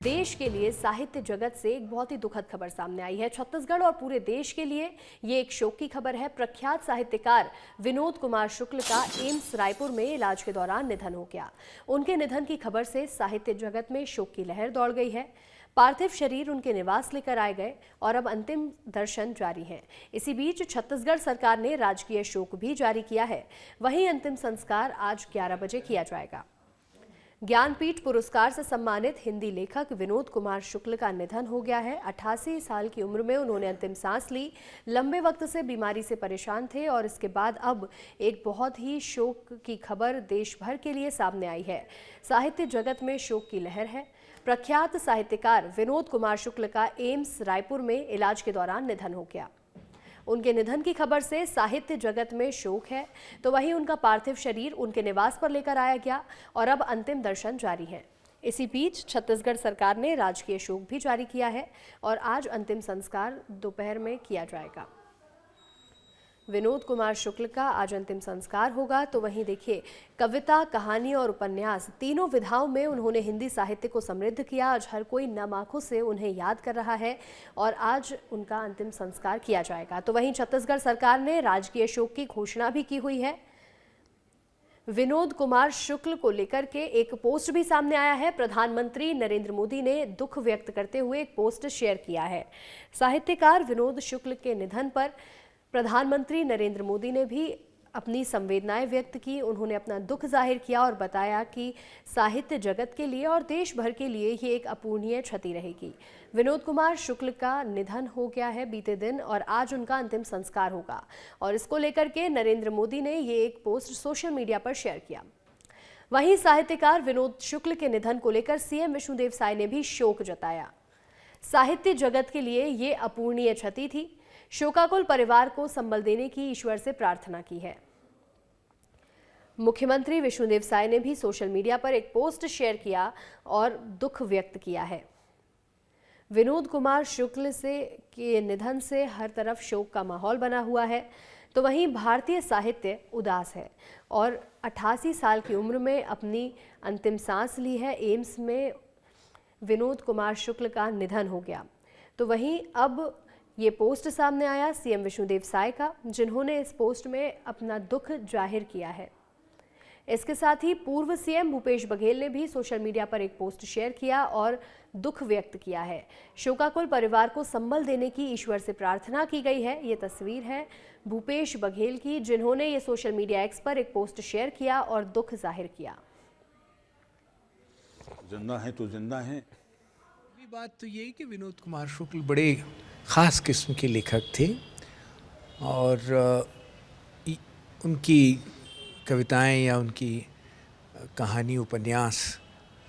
देश के लिए साहित्य जगत से एक बहुत ही दुखद खबर सामने आई है। छत्तीसगढ़ और पूरे देश के लिए ये एक शोक की खबर है। प्रख्यात साहित्यकार विनोद कुमार शुक्ल का एम्स रायपुर में इलाज के दौरान निधन हो गया। उनके निधन की खबर से साहित्य जगत में शोक की लहर दौड़ गई है। पार्थिव शरीर उनके निवास लेकर आए गए और अब अंतिम दर्शन जारी हैं। इसी बीच छत्तीसगढ़ सरकार ने राजकीय शोक भी जारी किया है। वहीं अंतिम संस्कार आज 11 बजे किया जाएगा। ज्ञानपीठ पुरस्कार से सम्मानित हिंदी लेखक विनोद कुमार शुक्ल का निधन हो गया है। 88 साल की उम्र में उन्होंने अंतिम सांस ली। लंबे वक्त से बीमारी से परेशान थे और इसके बाद अब एक बहुत ही शोक की खबर देश भर के लिए सामने आई है। साहित्य जगत में शोक की लहर है। प्रख्यात साहित्यकार विनोद कुमार शुक्ल का एम्स रायपुर में इलाज के दौरान निधन हो गया। उनके निधन की खबर से साहित्य जगत में शोक है, तो वहीं उनका पार्थिव शरीर उनके निवास पर लेकर आया गया और अब अंतिम दर्शन जारी हैं। इसी बीच छत्तीसगढ़ सरकार ने राजकीय शोक भी जारी किया है और आज अंतिम संस्कार दोपहर में किया जाएगा। विनोद कुमार शुक्ल का आज अंतिम संस्कार होगा। तो वहीं देखिए, कविता, कहानी और उपन्यास तीनों विधाओं में उन्होंने हिंदी साहित्य को समृद्ध किया। आज हर कोई नम आंखों से उन्हें याद कर रहा है और आज उनका अंतिम संस्कार किया जाएगा। तो वहीं छत्तीसगढ़ सरकार ने राजकीय शोक की घोषणा भी की हुई है। विनोद कुमार शुक्ल को लेकर के एक पोस्ट भी सामने आया है। प्रधानमंत्री नरेंद्र मोदी ने दुख व्यक्त करते हुए एक पोस्ट शेयर किया है। साहित्यकार विनोद शुक्ल के निधन पर प्रधानमंत्री नरेंद्र मोदी ने भी अपनी संवेदनाएं व्यक्त की। उन्होंने अपना दुख जाहिर किया और बताया कि साहित्य जगत के लिए और देश भर के लिए ये एक अपूरणीय क्षति रहेगी। विनोद कुमार शुक्ल का निधन हो गया है बीते दिन और आज उनका अंतिम संस्कार होगा और इसको लेकर के नरेंद्र मोदी ने ये एक पोस्ट सोशल मीडिया पर शेयर किया। वहीं साहित्यकार विनोद शुक्ल के निधन को लेकर सीएम विष्णुदेव साय ने भी शोक जताया। साहित्य जगत के लिए ये अपूरणीय क्षति थी। शोकाकुल परिवार को संबल देने की ईश्वर से प्रार्थना की है। मुख्यमंत्री विष्णुदेव साय ने भी सोशल मीडिया पर एक पोस्ट शेयर किया और दुख व्यक्त किया है। विनोद कुमार शुक्ल के निधन से हर तरफ शोक का माहौल बना हुआ है। तो वहीं भारतीय साहित्य उदास है और 88 साल की उम्र में अपनी अंतिम सांस ली है। एम्स में विनोद कुमार शुक्ल का निधन हो गया। तो वहीं अब ये पोस्ट सामने आया सीएम विष्णुदेव साय का, जिन्होंने इस पोस्ट में अपना दुख जाहिर किया है। इसके साथ ही पूर्व सीएम भूपेश बघेल ने भी सोशल मीडिया पर एक पोस्ट शेयर किया और दुख व्यक्त किया है। शोकाकुल परिवार को संबल देने की ईश्वर से प्रार्थना की गई है। ये तस्वीर है भूपेश बघेल की, जिन्होंने ये सोशल मीडिया एक्स पर एक पोस्ट शेयर किया और दुख जाहिर किया। जिंदा है तो जिंदा है। बात तो यही कि विनोद कुमार शुक्ल बड़े ख़ास किस्म के लेखक थे और उनकी कविताएं या उनकी कहानी, उपन्यास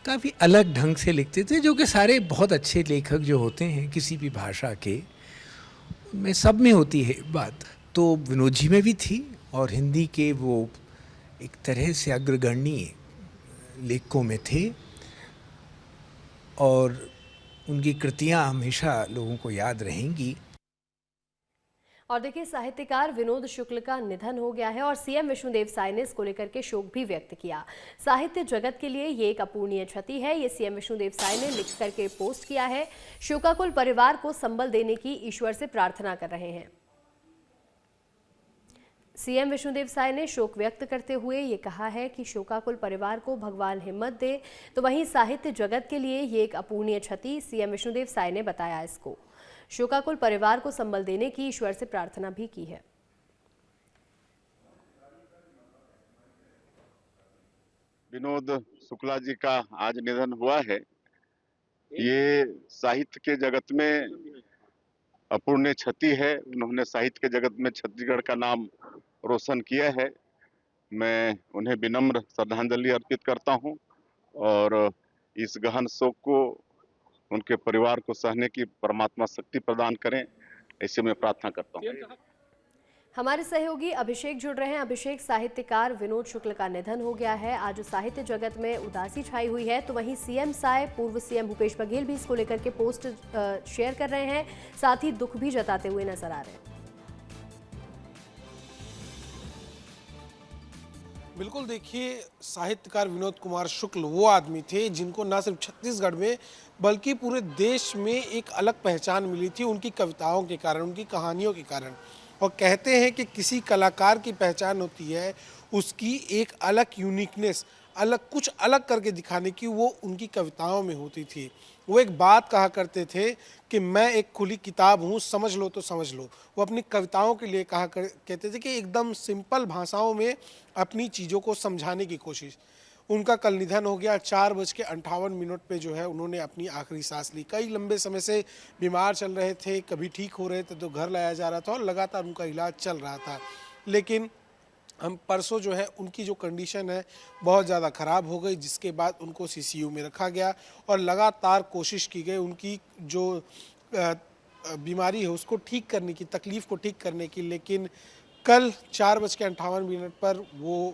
काफ़ी अलग ढंग से लिखते थे, जो कि सारे बहुत अच्छे लेखक जो होते हैं किसी भी भाषा के, उनमें सब में होती है बात। तो विनोद जी में भी थी और हिंदी के वो एक तरह से अग्रगण्य लेखकों में थे और उनकी कृतियां हमेशा लोगों को याद रहेंगी। और देखिए, साहित्यकार विनोद शुक्ल का निधन हो गया है और सीएम विष्णुदेव साय ने इसको लेकर के शोक भी व्यक्त किया। साहित्य जगत के लिए ये एक अपूरणीय क्षति है, ये सीएम विष्णुदेव साय ने लिख करके पोस्ट किया है। शोकाकुल परिवार को संबल देने की ईश्वर से प्रार्थना कर रहे हैं। सीएम विष्णुदेव साय ने शोक व्यक्त करते हुए ये कहा है कि शोकाकुल परिवार को भगवान हिम्मत दे। तो वहीं साहित्य जगत के लिए ये एक अपूरणीय क्षति, सीएम विष्णुदेव साय ने बताया इसको। शोकाकुल परिवार को संबल देने की ईश्वर से प्रार्थना भी की है। विनोद शुक्ला जी का आज निधन हुआ है। ये साहित्य के जगत में अपूरणीय क्षति है। उन्होंने साहित्य के जगत में छत्तीसगढ़ का नाम रोशन किया है। मैं उन्हें विनम्र श्रद्धांजलि अर्पित करता हूं और इस गहन शोक को उनके परिवार को सहने की परमात्मा शक्ति प्रदान करें, ऐसे मैं प्रार्थना करता हूं। हमारे सहयोगी अभिषेक जुड़ रहे हैं। अभिषेक, साहित्यकार विनोद शुक्ल का निधन हो गया है। आज साहित्य जगत में उदासी छाई हुई है। तो वहीं सीएम साय, पूर्व सीएम भूपेश बघेल भी इसको लेकर के पोस्ट शेयर कर रहे हैं, साथ ही दुख भी जताते हुए नजर आ रहे हैं। बिल्कुल, देखिए साहित्यकार विनोद कुमार शुक्ल वो आदमी थे जिनको न सिर्फ छत्तीसगढ़ में बल्कि पूरे देश में एक अलग पहचान मिली थी उनकी कविताओं के कारण, उनकी कहानियों के कारण। और कहते हैं कि किसी कलाकार की पहचान होती है उसकी एक अलग यूनिकनेस, अलग कुछ अलग करके दिखाने की, वो उनकी कविताओं में होती थी। वो एक बात कहा करते थे कि मैं एक खुली किताब हूँ, समझ लो तो समझ लो। वो अपनी कविताओं के लिए कहते थे कि एकदम सिंपल भाषाओं में अपनी चीज़ों को समझाने की कोशिश। उनका कल निधन हो गया। 4:58 पे जो है उन्होंने अपनी आखिरी सांस ली। कई लंबे समय से बीमार चल रहे थे, कभी ठीक हो रहे थे तो घर लाया जा रहा था और लगातार उनका इलाज चल रहा था। लेकिन हम परसों जो है उनकी जो कंडीशन है बहुत ज़्यादा ख़राब हो गई, जिसके बाद उनको सीसीयू में रखा गया और लगातार कोशिश की गई उनकी जो बीमारी है उसको ठीक करने की, तकलीफ़ को ठीक करने की। लेकिन कल 4:58 पर वो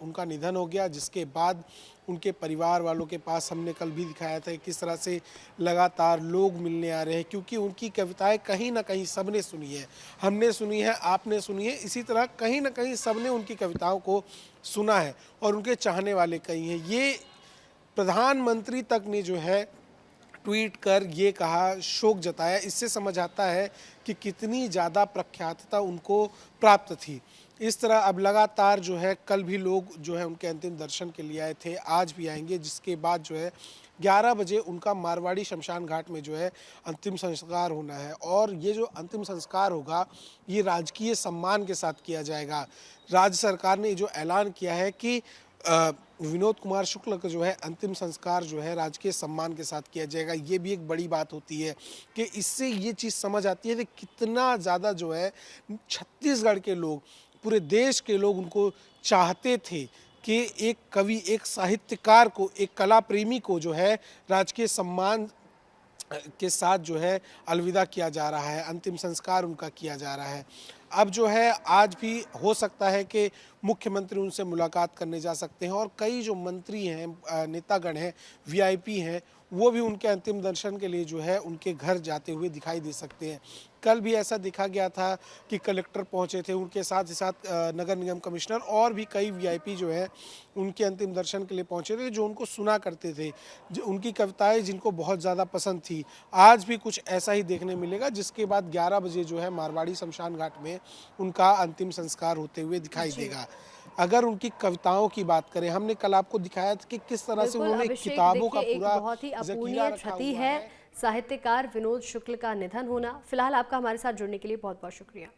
उनका निधन हो गया, जिसके बाद उनके परिवार वालों के पास हमने कल भी दिखाया था किस तरह से लगातार लोग मिलने आ रहे हैं, क्योंकि उनकी कविताएं कहीं ना कहीं सबने सुनी है, हमने सुनी है, आपने सुनी है। इसी तरह कहीं ना कहीं सबने उनकी कविताओं को सुना है और उनके चाहने वाले कई हैं। ये प्रधानमंत्री तक ने जो है ट्वीट कर ये कहा, शोक जताया। इससे समझ आता है कि कितनी ज़्यादा प्रख्यातता उनको प्राप्त थी। इस तरह अब लगातार जो है कल भी लोग जो है उनके अंतिम दर्शन के लिए आए थे, आज भी आएंगे, जिसके बाद जो है 11 बजे उनका मारवाड़ी शमशान घाट में जो है अंतिम संस्कार होना है। और ये जो अंतिम संस्कार होगा ये राजकीय सम्मान के साथ किया जाएगा। राज्य सरकार ने जो ऐलान किया है कि विनोद कुमार शुक्ल का जो है अंतिम संस्कार जो है राजकीय सम्मान के साथ किया जाएगा। ये भी एक बड़ी बात होती है कि इससे ये चीज़ समझ आती है कि कितना ज़्यादा जो है छत्तीसगढ़ के लोग, पूरे देश के लोग उनको चाहते थे कि एक कवि, एक साहित्यकार को, एक कला प्रेमी को जो है राजकीय सम्मान के साथ जो है अलविदा किया जा रहा है, अंतिम संस्कार उनका किया जा रहा है। अब जो है आज भी हो सकता है कि मुख्यमंत्री उनसे मुलाकात करने जा सकते हैं और कई जो मंत्री हैं, नेतागण हैं, वीआईपी हैं, वो भी उनके अंतिम दर्शन के लिए जो है उनके घर जाते हुए दिखाई दे सकते हैं। कल भी ऐसा देखा गया था कि कलेक्टर पहुंचे थे, उनके साथ ही साथ नगर निगम कमिश्नर और भी कई वीआईपी जो है उनके अंतिम दर्शन के लिए पहुंचे थे, जो उनको सुना करते थे, जो उनकी कविताएं जिनको बहुत ज़्यादा पसंद थी। आज भी कुछ ऐसा ही देखने मिलेगा, जिसके बाद 11 बजे जो है मारवाड़ी शमशान घाट में उनका अंतिम संस्कार होते हुए दिखाई देगा। अगर उनकी कविताओं की बात करें, हमने कल आपको दिखाया था कि किस तरह से उन्होंने किताबों का पूरा एक बहुत ही ज़खीरा अपूरणीय रखा क्षति हुआ है साहित्यकार विनोद शुक्ल का निधन होना। फिलहाल आपका हमारे साथ जुड़ने के लिए बहुत बहुत शुक्रिया।